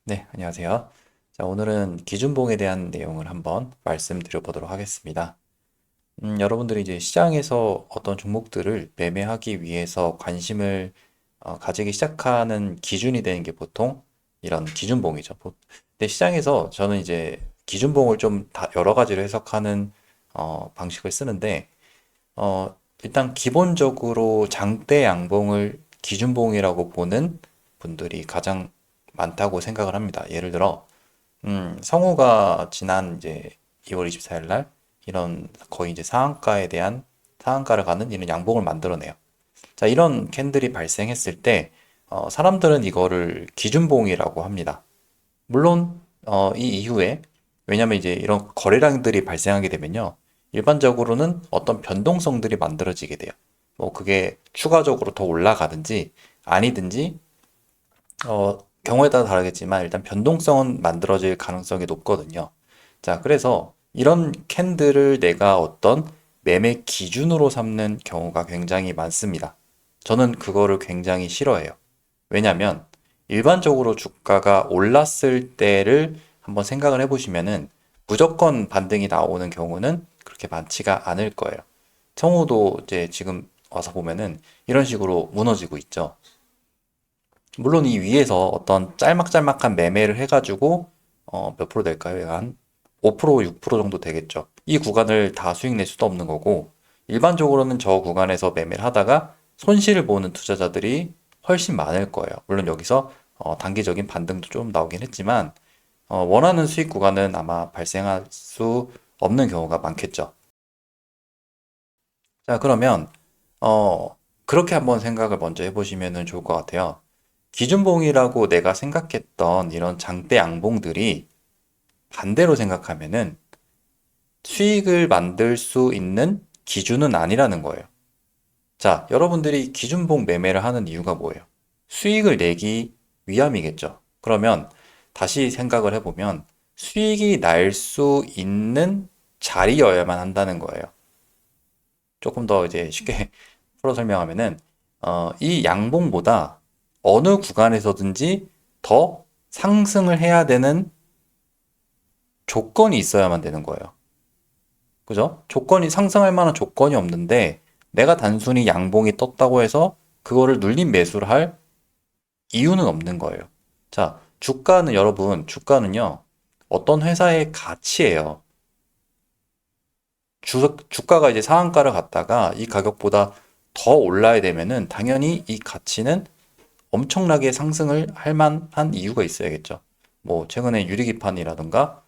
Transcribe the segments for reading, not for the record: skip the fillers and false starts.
네, 안녕하세요. 자, 오늘은 기준봉에 대한 내용을 한번 말씀드려 보도록 하겠습니다. 여러분들이 이제 시장에서 어떤 종목들을 매매하기 위해서 관심을 가지기 시작하는 기준이 되는 게 보통 이런 기준봉이죠. 근데 시장에서 저는 이제 기준봉을 좀 여러 가지로 해석하는 방식을 쓰는데 일단 기본적으로 장대 양봉을 기준봉이라고 보는 분들이 가장 많다고 생각을 합니다. 예를 들어 성우가 지난 이제 2월 24일 날 이런 거의 이제 상한가를 가는 이런 양봉을 만들어내요. 자, 이런 캔들이 발생했을 때 사람들은 이거를 기준봉이라고 합니다. 물론 이 이후에 왜냐면 이제 이런 거래량들이 발생하게 되면요. 일반적으로는 어떤 변동성들이 만들어지게 돼요. 뭐 그게 추가적으로 더 올라가든지 아니든지 경우에 따라 다르겠지만 일단 변동성은 만들어질 가능성이 높거든요. 자, 그래서 이런 캔들을 내가 어떤 매매 기준으로 삼는 경우가 굉장히 많습니다. 저는 그거를 굉장히 싫어해요. 왜냐면 일반적으로 주가가 올랐을 때를 한번 생각을 해보시면은 무조건 반등이 나오는 경우는 그렇게 많지가 않을 거예요. 청우도 이제 지금 와서 보면은 이런 식으로 무너지고 있죠. 물론 이 위에서 어떤 짤막짤막한 매매를 해가지고 몇 프로 될까요? 한 5%, 6% 정도 되겠죠. 이 구간을 다 수익 낼 수도 없는 거고 일반적으로는 저 구간에서 매매를 하다가 손실을 보는 투자자들이 훨씬 많을 거예요. 물론 여기서 단기적인 반등도 좀 나오긴 했지만 원하는 수익 구간은 아마 발생할 수 없는 경우가 많겠죠. 자, 그러면 그렇게 한번 생각을 먼저 해보시면 좋을 것 같아요. 기준봉이라고 내가 생각했던 이런 장대 양봉들이 반대로 생각하면은 수익을 만들 수 있는 기준은 아니라는 거예요. 자, 여러분들이 기준봉 매매를 하는 이유가 뭐예요? 수익을 내기 위함이겠죠. 그러면 다시 생각을 해보면 수익이 날 수 있는 자리여야만 한다는 거예요. 조금 더 이제 쉽게 풀어 설명하면은 이 양봉보다 어느 구간에서든지 더 상승을 해야 되는 조건이 있어야만 되는 거예요. 그죠? 조건이 상승할 만한 조건이 없는데 내가 단순히 양봉이 떴다고 해서 그거를 눌림 매수를 할 이유는 없는 거예요. 자, 주가는요, 어떤 회사의 가치예요. 주가가 이제 상한가를 갔다가 이 가격보다 더 올라야 되면은 당연히 이 가치는 엄청나게 상승을 할 만한 이유가 있어야겠죠. 뭐 최근에 유리기판이라든가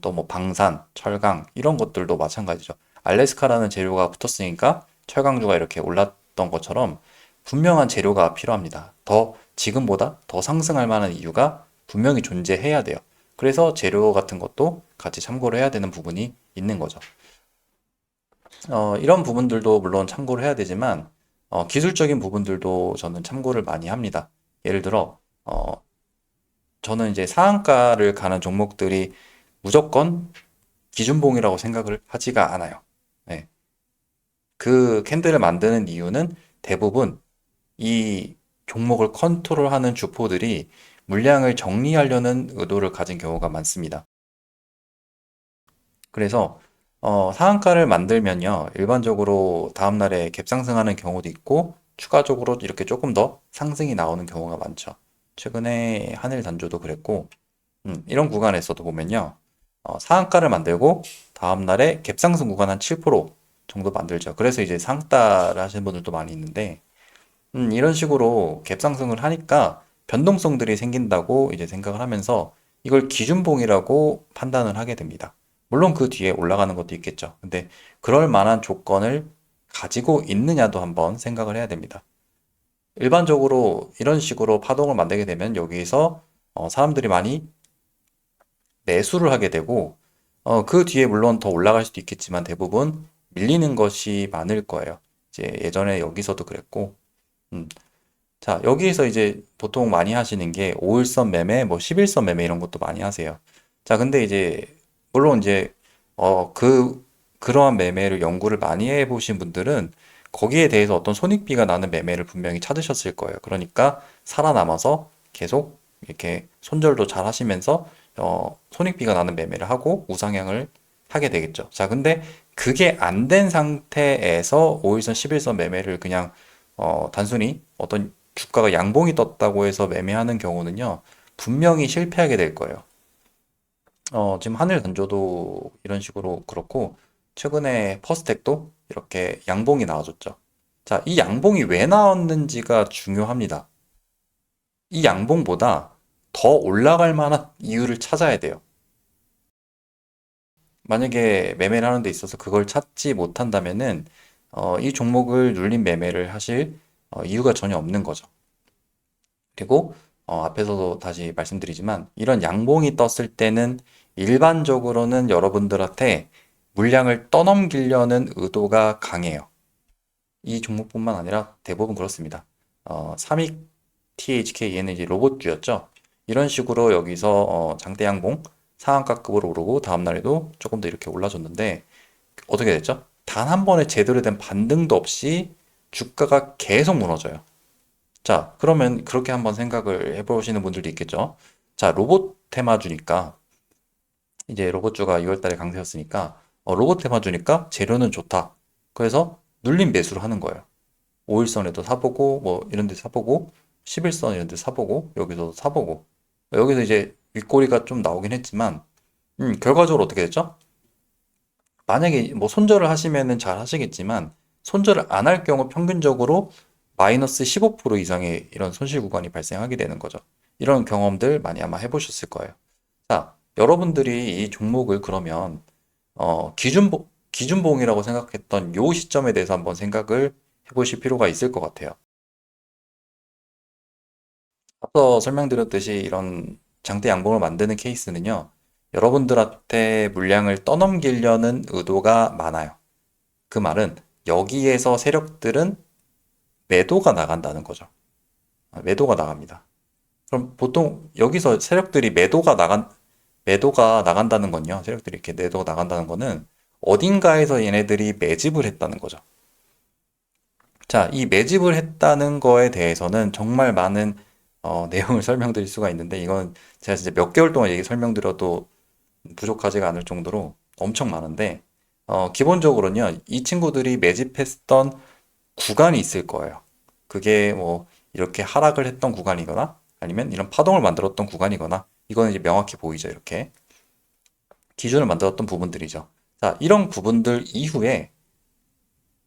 또 뭐 방산, 철강 이런 것들도 마찬가지죠. 알래스카라는 재료가 붙었으니까 철강주가 이렇게 올랐던 것처럼 분명한 재료가 필요합니다. 더 지금보다 더 상승할 만한 이유가 분명히 존재해야 돼요. 그래서 재료 같은 것도 같이 참고를 해야 되는 부분이 있는 거죠. 이런 부분들도 물론 참고를 해야 되지만 기술적인 부분들도 저는 참고를 많이 합니다. 예를 들어 저는 이제 상한가를 가는 종목들이 무조건 기준봉이라고 생각을 하지가 않아요. 네. 그 캔들을 만드는 이유는 대부분 이 종목을 컨트롤하는 주포들이 물량을 정리하려는 의도를 가진 경우가 많습니다. 그래서 상한가를 만들면요, 일반적으로 다음날에 갭상승하는 경우도 있고, 추가적으로 이렇게 조금 더 상승이 나오는 경우가 많죠. 최근에 한일단조도 그랬고, 이런 구간에서도 보면요, 상한가를 만들고 다음날에 갭상승 구간 한 7% 정도 만들죠. 그래서 이제 상따를 하시는 분들도 많이 있는데, 이런 식으로 갭상승을 하니까 변동성들이 생긴다고 이제 생각을 하면서 이걸 기준봉이라고 판단을 하게 됩니다. 물론 그 뒤에 올라가는 것도 있겠죠. 근데 그럴 만한 조건을 가지고 있느냐도 한번 생각을 해야 됩니다. 일반적으로 이런 식으로 파동을 만들게 되면 여기서 사람들이 많이 매수를 하게 되고 그 뒤에 물론 더 올라갈 수도 있겠지만 대부분 밀리는 것이 많을 거예요. 이제 예전에 여기서도 그랬고 음, 자, 여기에서 이제 보통 많이 하시는 게 5일선 매매, 뭐 11선 매매 이런 것도 많이 하세요. 자, 근데 이제 물론 이제 그러한 매매를 연구를 많이 해보신 분들은 거기에 대해서 어떤 손익비가 나는 매매를 분명히 찾으셨을 거예요. 그러니까 살아남아서 계속 이렇게 손절도 잘 하시면서 손익비가 나는 매매를 하고 우상향을 하게 되겠죠. 자, 근데 그게 안 된 상태에서 5일선, 11선 매매를 그냥 단순히 어떤 주가가 양봉이 떴다고 해서 매매하는 경우는요, 분명히 실패하게 될 거예요. 지금 하늘 단조도 이런 식으로 그렇고, 최근에 퍼스텍도 이렇게 양봉이 나와줬죠. 자, 이 양봉이 왜 나왔는지가 중요합니다. 이 양봉보다 더 올라갈 만한 이유를 찾아야 돼요. 만약에 매매를 하는 데 있어서 그걸 찾지 못한다면은, 이 종목을 눌린 매매를 하실 이유가 전혀 없는 거죠. 그리고 앞에서도 다시 말씀드리지만 이런 양봉이 떴을 때는 일반적으로는 여러분들한테 물량을 떠넘기려는 의도가 강해요. 이 종목뿐만 아니라 대부분 그렇습니다. 삼익 THK 얘는 이제 로봇주였죠. 이런 식으로 여기서 장대 양봉 상한가급으로 오르고 다음날에도 조금 더 이렇게 올라줬는데 어떻게 됐죠? 단 한 번에 제대로 된 반등도 없이 주가가 계속 무너져요. 자, 그러면 그렇게 한번 생각을 해보시는 분들도 있겠죠. 자, 로봇 테마주니까, 이제 로봇주가 6월 달에 강세였으니까, 로봇 테마주니까 재료는 좋다. 그래서 눌림 매수를 하는 거예요. 5일선에도 사보고, 뭐 이런 데 사보고, 11선 이런 데 사보고, 여기서도 사보고. 여기서 이제 윗꼬리가 좀 나오긴 했지만, 결과적으로 어떻게 됐죠? 만약에 뭐 손절을 하시면은 잘 하시겠지만 손절을 안 할 경우 평균적으로 마이너스 15% 이상의 이런 손실 구간이 발생하게 되는 거죠. 이런 경험들 많이 아마 해보셨을 거예요. 자, 여러분들이 이 종목을 그러면 기준봉이라고 생각했던 요 시점에 대해서 한번 생각을 해보실 필요가 있을 것 같아요. 앞서 설명드렸듯이 이런 장대 양봉을 만드는 케이스는요, 여러분들한테 물량을 떠넘기려는 의도가 많아요. 그 말은 여기에서 세력들은 매도가 나간다는 거죠. 매도가 나갑니다. 그럼 보통 여기서 세력들이 매도가 나간다는 건요. 세력들이 이렇게 매도가 나간다는 거는 어딘가에서 얘네들이 매집을 했다는 거죠. 자, 이 매집을 했다는 거에 대해서는 정말 많은 내용을 설명드릴 수가 있는데 이건 제가 진짜 몇 개월 동안 얘기 설명드려도 부족하지가 않을 정도로 엄청 많은데 기본적으로는요. 이 친구들이 매집했던 구간이 있을 거예요. 그게 뭐 이렇게 하락을 했던 구간이거나 아니면 이런 파동을 만들었던 구간이거나 이거는 이제 명확히 보이죠. 이렇게 기준을 만들었던 부분들이죠. 자, 이런 부분들 이후에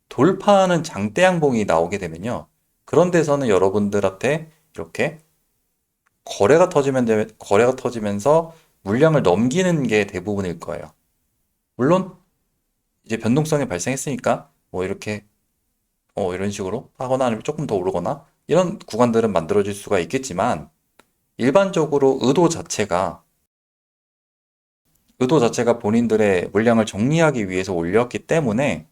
돌파하는 장대 양봉이 나오게 되면요. 그런 데서는 여러분들한테 이렇게 거래가 터지면서 물량을 넘기는 게 대부분일 거예요. 물론 이제 변동성이 발생했으니까 뭐 이렇게 이런 식으로 하거나 아니면 조금 더 오르거나 이런 구간들은 만들어질 수가 있겠지만 일반적으로 의도 자체가 본인들의 물량을 정리하기 위해서 올렸기 때문에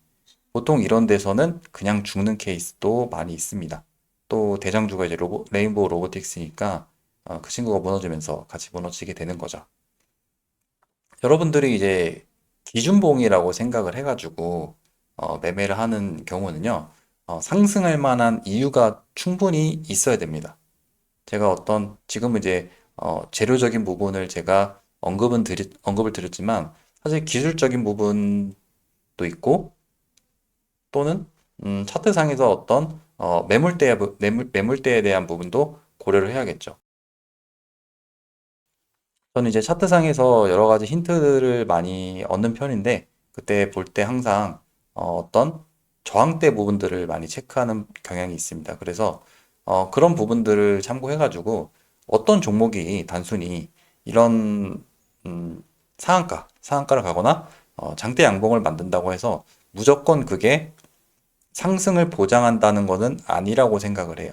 보통 이런 데서는 그냥 죽는 케이스도 많이 있습니다. 또 대장주가 이제 레인보우 로보틱스니까 그 친구가 무너지면서 같이 무너지게 되는 거죠. 여러분들이 이제 기준봉이라고 생각을 해가지고 매매를 하는 경우는요, 상승할 만한 이유가 충분히 있어야 됩니다. 제가 지금은 이제 재료적인 부분을 제가 언급을 드렸지만 사실 기술적인 부분도 있고 또는 차트상에서 어떤 매물대에 대한 부분도 고려를 해야겠죠. 저는 이제 차트상에서 여러 가지 힌트를 많이 얻는 편인데 그때 볼 때 항상 어떤 저항대 부분들을 많이 체크하는 경향이 있습니다. 그래서 그런 부분들을 참고해가지고 어떤 종목이 단순히 이런 상한가를 가거나 장대 양봉을 만든다고 해서 무조건 그게 상승을 보장한다는 것은 아니라고 생각을 해요.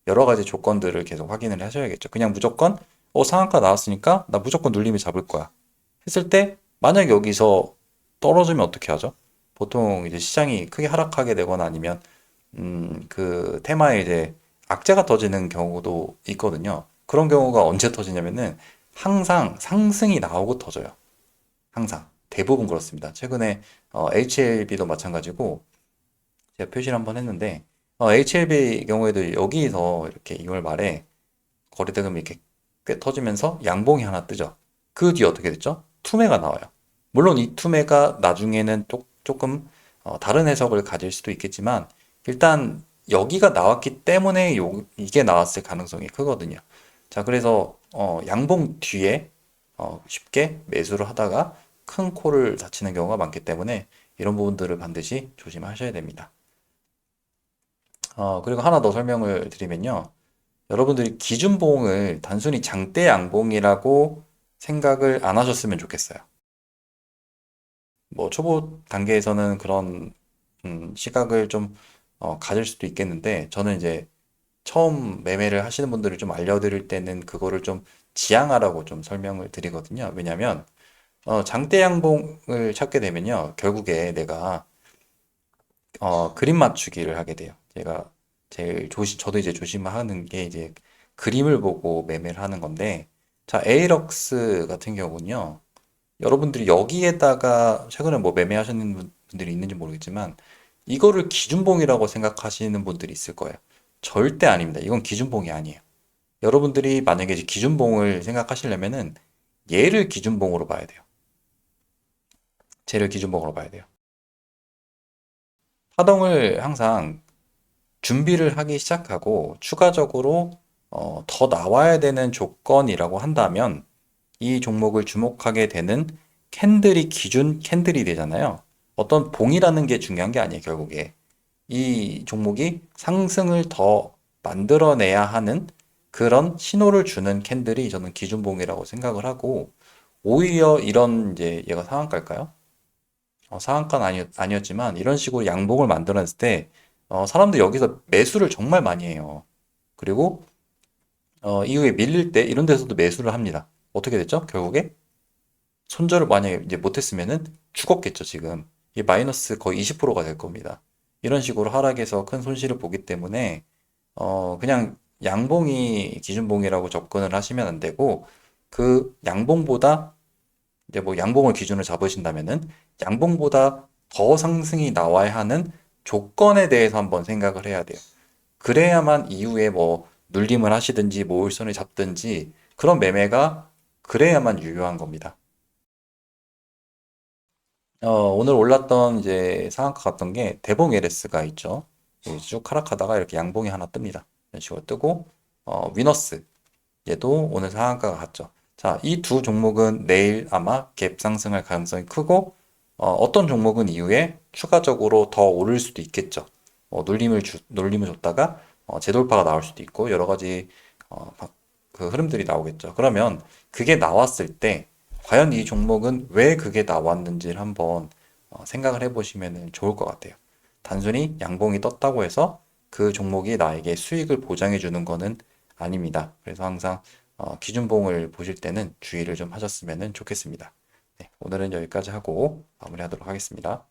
여러 가지 조건들을 계속 확인을 하셔야겠죠. 그냥 무조건 상한가 나왔으니까 나 무조건 눌림을 잡을 거야. 했을 때 만약 여기서 떨어지면 어떻게 하죠? 보통 이제 시장이 크게 하락하게 되거나 아니면 그 테마에 이제 악재가 터지는 경우도 있거든요. 그런 경우가 언제 터지냐면은 항상 상승이 나오고 터져요. 항상 대부분 그렇습니다. 최근에 HLB도 마찬가지고 제가 표시를 한번 했는데 HLB 경우에도 여기서 이렇게 2월 말에 거래대금이 이렇게 꽤 터지면서 양봉이 하나 뜨죠. 그 뒤에 어떻게 됐죠? 투매가 나와요. 물론 이 투매가 나중에는 조금 다른 해석을 가질 수도 있겠지만 일단 여기가 나왔기 때문에 이게 나왔을 가능성이 크거든요. 자, 그래서 양봉 뒤에 쉽게 매수를 하다가 큰 코를 다치는 경우가 많기 때문에 이런 부분들을 반드시 조심하셔야 됩니다. 그리고 하나 더 설명을 드리면요. 여러분들이 기준봉을 단순히 장대 양봉이라고 생각을 안 하셨으면 좋겠어요. 뭐 초보 단계에서는 그런 시각을 좀 가질 수도 있겠는데 저는 이제 처음 매매를 하시는 분들을 좀 알려드릴 때는 그거를 좀 지양하라고 좀 설명을 드리거든요. 왜냐하면 장대 양봉을 찾게 되면요. 결국에 내가 그림 맞추기를 하게 돼요. 제가 저도 이제 조심하는 게 이제 그림을 보고 매매를 하는 건데, 자, 에이럭스 같은 경우는요, 여러분들이 여기에다가 최근에 뭐 매매하시는 분들이 있는지 모르겠지만, 이거를 기준봉이라고 생각하시는 분들이 있을 거예요. 절대 아닙니다. 이건 기준봉이 아니에요. 여러분들이 만약에 이제 기준봉을 생각하시려면은 얘를 기준봉으로 봐야 돼요. 쟤를 기준봉으로 봐야 돼요. 파동을 항상 준비를 하기 시작하고 추가적으로 더 나와야 되는 조건이라고 한다면 이 종목을 주목하게 되는 캔들이 기준 캔들이 되잖아요. 어떤 봉이라는 게 중요한 게 아니에요, 결국에. 이 종목이 상승을 더 만들어내야 하는 그런 신호를 주는 캔들이 저는 기준봉이라고 생각을 하고 오히려 이런 이제 얘가 상한가일까요? 상한가는 아니었지만 이런 식으로 양봉을 만들어냈을 때 사람들이 여기서 매수를 정말 많이 해요. 그리고 이후에 밀릴 때 이런 데서도 매수를 합니다. 어떻게 됐죠? 결국에 손절을 만약에 이제 못했으면은 죽었겠죠, 지금. 이 마이너스 거의 20%가 될 겁니다. 이런 식으로 하락해서 큰 손실을 보기 때문에 그냥 양봉이 기준봉이라고 접근을 하시면 안 되고 그 양봉보다 이제 뭐 양봉을 기준으로 잡으신다면은 양봉보다 더 상승이 나와야 하는 조건에 대해서 한번 생각을 해야 돼요. 그래야만 이후에 뭐 눌림을 하시든지 모을선을 잡든지 그런 매매가 그래야만 유효한 겁니다. 오늘 올랐던 이제 상한가 같던 게 대봉 LS가 있죠. 여기 쭉 하락하다가 이렇게 양봉이 하나 뜹니다. 이런 식으로 뜨고 위너스 얘도 오늘 상한가가 갔죠. 자, 이 두 종목은 내일 아마 갭 상승할 가능성이 크고, 어떤 종목은 이후에 추가적으로 더 오를 수도 있겠죠. 눌림을 줬다가, 재돌파가 나올 수도 있고, 여러 가지, 그 흐름들이 나오겠죠. 그러면 그게 나왔을 때, 과연 이 종목은 왜 그게 나왔는지를 한번 생각을 해보시면 좋을 것 같아요. 단순히 양봉이 떴다고 해서 그 종목이 나에게 수익을 보장해 주는 거는 아닙니다. 그래서 항상 기준봉을 보실 때는 주의를 좀 하셨으면 좋겠습니다. 네, 오늘은 여기까지 하고 마무리하도록 하겠습니다.